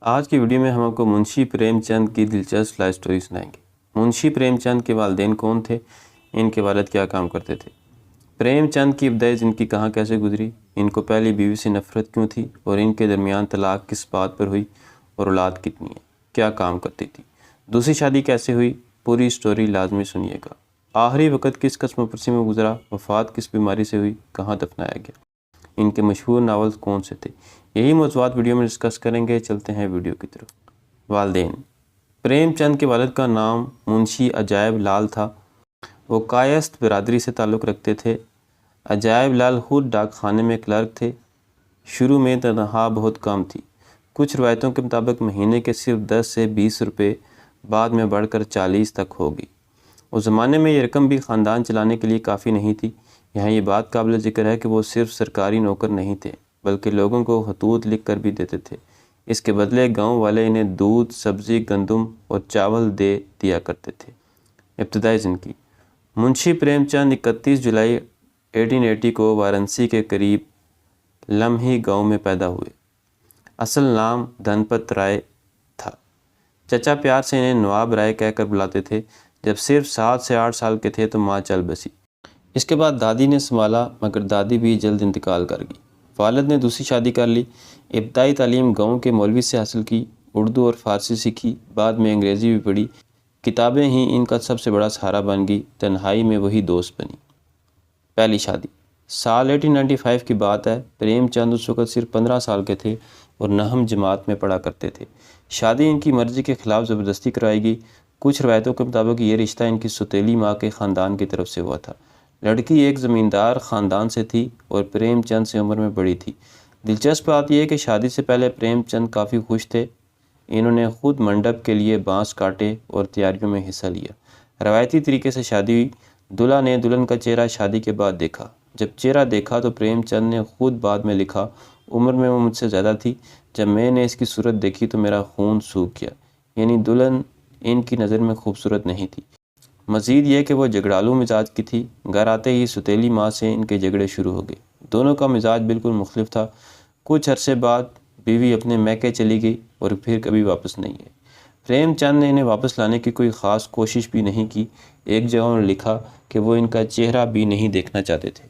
آج کی ویڈیو میں ہم آپ کو منشی پریم چند کی دلچسپ لائف سٹوری سنائیں گے۔ منشی پریم چند کے والدین کون تھے؟ ان کے والد کیا کام کرتے تھے؟ پریم چند کی ابتدائی زندگی کہاں کیسے گزری؟ ان کو پہلی بیوی سے نفرت کیوں تھی اور ان کے درمیان طلاق کس بات پر ہوئی اور اولاد کتنی ہے؟ کیا کام کرتی تھی؟ دوسری شادی کیسے ہوئی؟ پوری سٹوری لازمی سنیے گا۔ آخری وقت کس قسم و پرسی میں گزرا؟ وفات کس بیماری سے ہوئی؟ کہاں دفنایا گیا؟ ان کے مشہور ناولز کون سے تھے؟ یہی موضوعات ویڈیو میں ڈسکس کریں گے۔ چلتے ہیں ویڈیو کی طرف۔ والدین: پریم چند کے والد کا نام منشی عجائب لال تھا۔ وہ کائست برادری سے تعلق رکھتے تھے۔ عجائب لال خود ڈاک خانے میں کلرک تھے۔ شروع میں تنخواہ بہت کم تھی، کچھ روایتوں کے مطابق مہینے کے صرف 10 سے 20 روپے، بعد میں بڑھ کر 40 تک ہوگی۔ اس زمانے میں یہ رقم بھی خاندان چلانے کے لیے کافی نہیں تھی۔ یہاں یہ بات قابل ذکر ہے کہ وہ صرف سرکاری نوکر نہیں تھے بلکہ لوگوں کو خطوط لکھ کر بھی دیتے تھے۔ اس کے بدلے گاؤں والے انہیں دودھ، سبزی، گندم اور چاول دے دیا کرتے تھے۔ ابتدائی زندگی: منشی پریم چند 31 جولائی 1880 کو وارانسی کے قریب لمحی گاؤں میں پیدا ہوئے۔ اصل نام دھنپت رائے تھا۔ چچا پیار سے انہیں نواب رائے کہہ کر بلاتے تھے۔ جب صرف 7 سے 8 سال کے تھے تو ماں چل بسی۔ اس کے بعد دادی نے سنبھالا، مگر دادی بھی جلد انتقال کر گئی۔ والد نے دوسری شادی کر لی۔ ابتدائی تعلیم گاؤں کے مولوی سے حاصل کی، اردو اور فارسی سیکھی، بعد میں انگریزی بھی پڑھی۔ کتابیں ہی ان کا سب سے بڑا سہارا بن گئی، تنہائی میں وہی دوست بنی۔ پہلی شادی: سال 1895 کی بات ہے۔ پریم چند اس وقت صرف 15 سال کے تھے اور نہم جماعت میں پڑھا کرتے تھے۔ شادی ان کی مرضی کے خلاف زبردستی کرائی گئی۔ کچھ روایتوں کے مطابق یہ رشتہ ان کی سوتیلی ماں کے خاندان کی طرف سے ہوا تھا۔ لڑکی ایک زمیندار خاندان سے تھی اور پریم چند سے عمر میں بڑی تھی۔ دلچسپ بات یہ ہے کہ شادی سے پہلے پریم چند کافی خوش تھے۔ انہوں نے خود منڈپ کے لیے بانس کاٹے اور تیاریوں میں حصہ لیا۔ روایتی طریقے سے شادی ہوئی۔ دلہا نے دلہن کا چہرہ شادی کے بعد دیکھا۔ جب چہرہ دیکھا تو پریم چند نے خود بعد میں لکھا، عمر میں وہ مجھ سے زیادہ تھی۔ جب میں نے اس کی صورت دیکھی تو میرا خون سوکھ گیا۔ یعنی دلہن ان کی نظر میں خوبصورت نہیں تھی۔ مزید یہ کہ وہ جھگڑالو مزاج کی تھی۔ گھر آتے ہی سوتیلی ماں سے ان کے جھگڑے شروع ہو گئے۔ دونوں کا مزاج بالکل مختلف تھا۔ کچھ عرصے بعد بیوی اپنے میکے چلی گئی اور پھر کبھی واپس نہیں آئی۔ پریم چند نے انہیں واپس لانے کی کوئی خاص کوشش بھی نہیں کی۔ ایک جگہ انہوں نے لکھا کہ وہ ان کا چہرہ بھی نہیں دیکھنا چاہتے تھے۔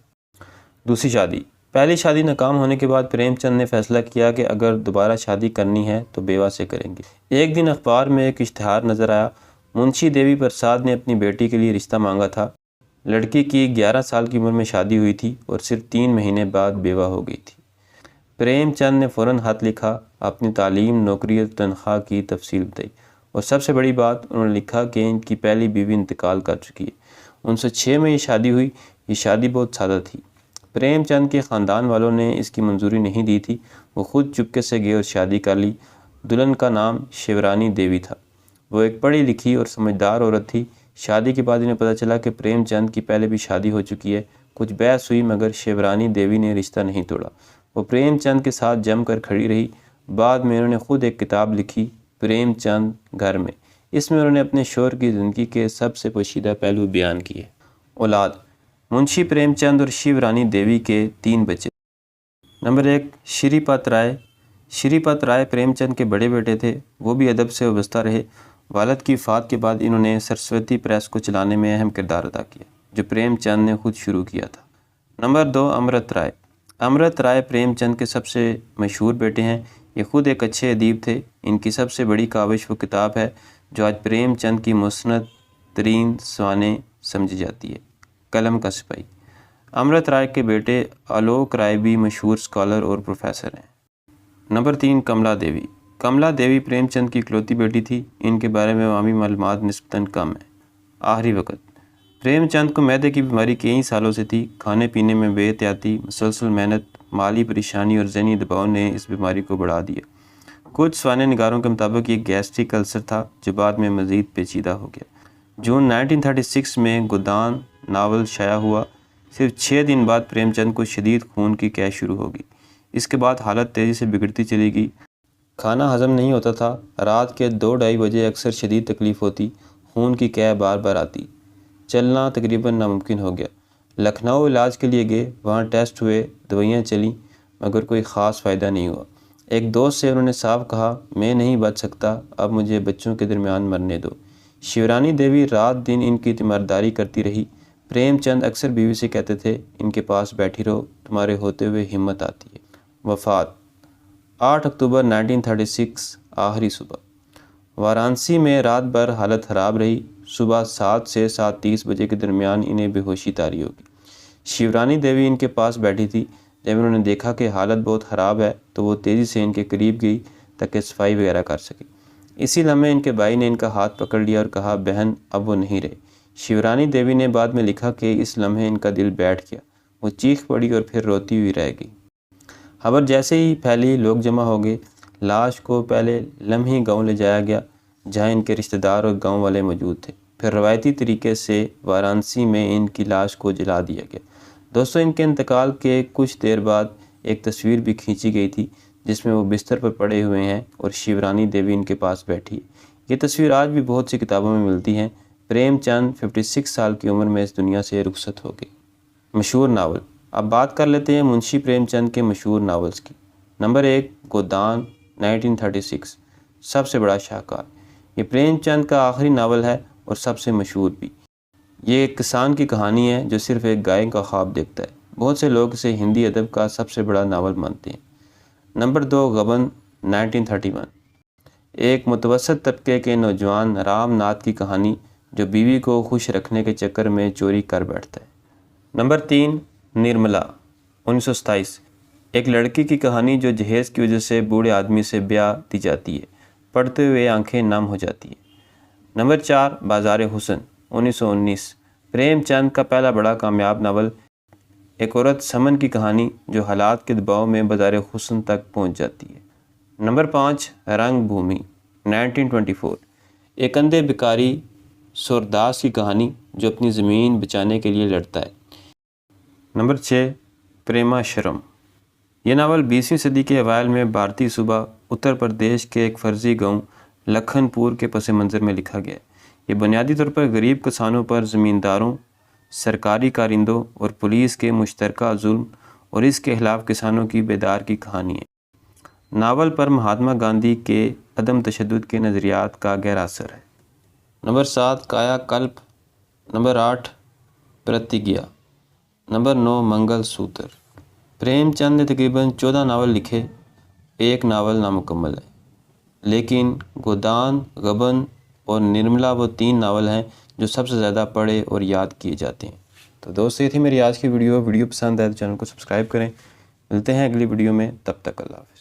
دوسری شادی: پہلی شادی ناکام ہونے کے بعد پریم چند نے فیصلہ کیا کہ اگر دوبارہ شادی کرنی ہے تو بیوہ سے کریں گے۔ ایک دن اخبار میں ایک اشتہار نظر آیا۔ منشی دیوی پرساد نے اپنی بیٹی کے لیے رشتہ مانگا تھا۔ لڑکی کی 11 سال کی عمر میں شادی ہوئی تھی اور صرف 3 مہینے بعد بیوہ ہو گئی تھی۔ پریم چند نے فوراً خط لکھا، اپنی تعلیم، نوکری اور تنخواہ کی تفصیل بتائی، اور سب سے بڑی بات انہوں نے لکھا کہ ان کی پہلی بیوی انتقال کر چکی ہے۔ 1906 میں یہ شادی ہوئی۔ یہ شادی بہت سادہ تھی۔ پریم چند کے خاندان والوں نے اس کی منظوری نہیں دی تھی۔ وہ خود چپکے سے گئے اور شادی کر لی۔ دلہن کا نام شیورانی دیوی تھا۔ وہ ایک پڑھی لکھی اور سمجھدار عورت تھی۔ شادی کے بعد انہیں پتہ چلا کہ پریم چند کی پہلے بھی شادی ہو چکی ہے۔ کچھ بحث ہوئی مگر شیورانی دیوی نے رشتہ نہیں توڑا۔ وہ پریم چند کے ساتھ جم کر کھڑی رہی۔ بعد میں انہوں نے خود ایک کتاب لکھی، پریم چند گھر میں۔ اس میں انہوں نے اپنے شوہر کی زندگی کے سب سے پوشیدہ پہلو بیان کیے۔ اولاد: منشی پریم چند اور شیورانی دیوی کے 3 بچے۔ نمبر 1، شری پت رائے۔ شری پت رائے پریم چند کے بڑے بیٹے تھے۔ وہ بھی ادب سے وابستہ رہے۔ والد کی وفات کے بعد انہوں نے سرسوتی پریس کو چلانے میں اہم کردار ادا کیا، جو پریم چند نے خود شروع کیا تھا۔ نمبر 2، امرت رائے۔ امرت رائے پریم چند کے سب سے مشہور بیٹے ہیں۔ یہ خود ایک اچھے ادیب تھے۔ ان کی سب سے بڑی کاوش وہ کتاب ہے جو آج پریم چند کی مستند ترین سوانح سمجھی جاتی ہے، قلم کا سپاہی۔ امرت رائے کے بیٹے آلوک رائے بھی مشہور اسکالر اور پروفیسر ہیں۔ نمبر 3، کملا دیوی۔ کملا دیوی پریم چند کی اکلوتی بیٹی تھی۔ ان کے بارے میں عوامی معلومات نسبتاً کم ہیں۔ آخری وقت: پریم چند کو معدے کی بیماری کئی سالوں سے تھی۔ کھانے پینے میں بے احتیاطی، مسلسل محنت، مالی پریشانی اور ذہنی دباؤ نے اس بیماری کو بڑھا دیا۔ کچھ سوانح نگاروں کے مطابق یہ گیسٹرک السر تھا جو بعد میں مزید پیچیدہ ہو گیا۔ جون 1936 میں گودان ناول شائع ہوا۔ صرف 6 دن بعد پریم چند کو شدید خون کی قے شروع ہو گئی۔ اس کے بعد حالت تیزی سے بگڑتی چلی گئی۔ کھانا ہضم نہیں ہوتا تھا۔ رات کے 2-2:30 بجے اکثر شدید تکلیف ہوتی۔ خون کی قے بار بار آتی۔ چلنا تقریباً ناممکن ہو گیا۔ لکھنؤ علاج کے لیے گئے۔ وہاں ٹیسٹ ہوئے، دوائیاں چلیں، مگر کوئی خاص فائدہ نہیں ہوا۔ ایک دوست سے انہوں نے صاف کہا میں نہیں بچ سکتا، اب مجھے بچوں کے درمیان مرنے دو۔ شیورانی دیوی رات دن ان کی تیمارداری کرتی رہی۔ پریم چند اکثر بیوی سے کہتے تھے ان کے پاس بیٹھی رہو، تمہارے ہوتے ہوئے ہمت آتی ہے۔ وفات 8 اکتوبر 1936 آخری صبح۔ وارانسی میں رات بھر حالت خراب رہی۔ صبح 7 سے 7:30 بجے کے درمیان انہیں بے ہوشی طاری ہوگی۔ شیورانی دیوی ان کے پاس بیٹھی تھی۔ جب انہوں نے دیکھا کہ حالت بہت خراب ہے تو وہ تیزی سے ان کے قریب گئی تاکہ صفائی وغیرہ کر سکے۔ اسی لمحے ان کے بھائی نے ان کا ہاتھ پکڑ لیا اور کہا بہن اب وہ نہیں رہے۔ شیورانی دیوی نے بعد میں لکھا کہ اس لمحے ان کا دل بیٹھ گیا، وہ چیخ پڑی اور پھر روتی ہوئی رہ گئی۔ خبر جیسے ہی پھیلی لوگ جمع ہو گئے۔ لاش کو پہلے لمحی گاؤں لے جایا گیا جہاں ان کے رشتہ دار اور گاؤں والے موجود تھے، پھر روایتی طریقے سے وارانسی میں ان کی لاش کو جلا دیا گیا۔ دوستو ان کے انتقال کے کچھ دیر بعد ایک تصویر بھی کھینچی گئی تھی جس میں وہ بستر پر پڑے ہوئے ہیں اور شیورانی دیوی ان کے پاس بیٹھی ہے۔ یہ تصویر آج بھی بہت سی کتابوں میں ملتی ہیں۔ پریم چند 56 سال کی عمر میں اس دنیا سے رخصت ہو گئے۔ مشہور ناول، اب بات کر لیتے ہیں منشی پریم چند کے مشہور ناولز کی۔ نمبر 1 گودان 1936 سب سے بڑا شاہکار۔ یہ پریم چند کا آخری ناول ہے اور سب سے مشہور بھی۔ یہ ایک کسان کی کہانی ہے جو صرف ایک گائے کا خواب دیکھتا ہے۔ بہت سے لوگ اسے ہندی ادب کا سب سے بڑا ناول مانتے ہیں۔ نمبر 2 غبن 1931 ایک متوسط طبقے کے نوجوان رام ناتھ کی کہانی جو بیوی کو خوش رکھنے کے چکر میں چوری کر بیٹھتا ہے۔ نمبر 3 نرملا 1927 ایک لڑکی کی کہانی جو جہیز کی وجہ سے بوڑھے آدمی سے بیاہ دی جاتی ہے، پڑھتے ہوئے آنکھیں نم ہو جاتی ہیں۔ نمبر 4 بازار حسن 1919 پریم چند کا پہلا بڑا کامیاب ناول، ایک عورت سمن کی کہانی جو حالات کے دباؤ میں بازار حسن تک پہنچ جاتی ہے۔ نمبر 5 رنگ بھومی 1924 ایک اندھے بھکاری سورداس کی کہانی جو اپنی زمین بچانے کے لیے لڑتا ہے۔ نمبر 6 پریما شرم یہ ناول 20ویں صدی کے اوائل میں بھارتی صوبہ اتر پردیش کے ایک فرضی گاؤں لکھن پور کے پس منظر میں لکھا گیا ہے۔ یہ بنیادی طور پر غریب کسانوں پر زمینداروں، سرکاری کارندوں اور پولیس کے مشترکہ ظلم اور اس کے خلاف کسانوں کی بیدار کی کہانی ہے۔ ناول پر مہاتما گاندھی کے عدم تشدد کے نظریات کا گہرا اثر ہے۔ نمبر 7 کایا کلپ۔ نمبر 8 پرتیگیا۔ نمبر 9 منگل سوتر۔ پریم چند نے تقریباً 14 ناول لکھے، ایک ناول نامکمل ہے، لیکن گودان، غبن اور نرملا وہ 3 ناول ہیں جو سب سے زیادہ پڑھے اور یاد کیے جاتے ہیں۔ تو دوستو یہ تھی میری آج کی ویڈیو پسند ہے تو چینل کو سبسکرائب کریں۔ ملتے ہیں اگلی ویڈیو میں، تب تک اللہ حافظ۔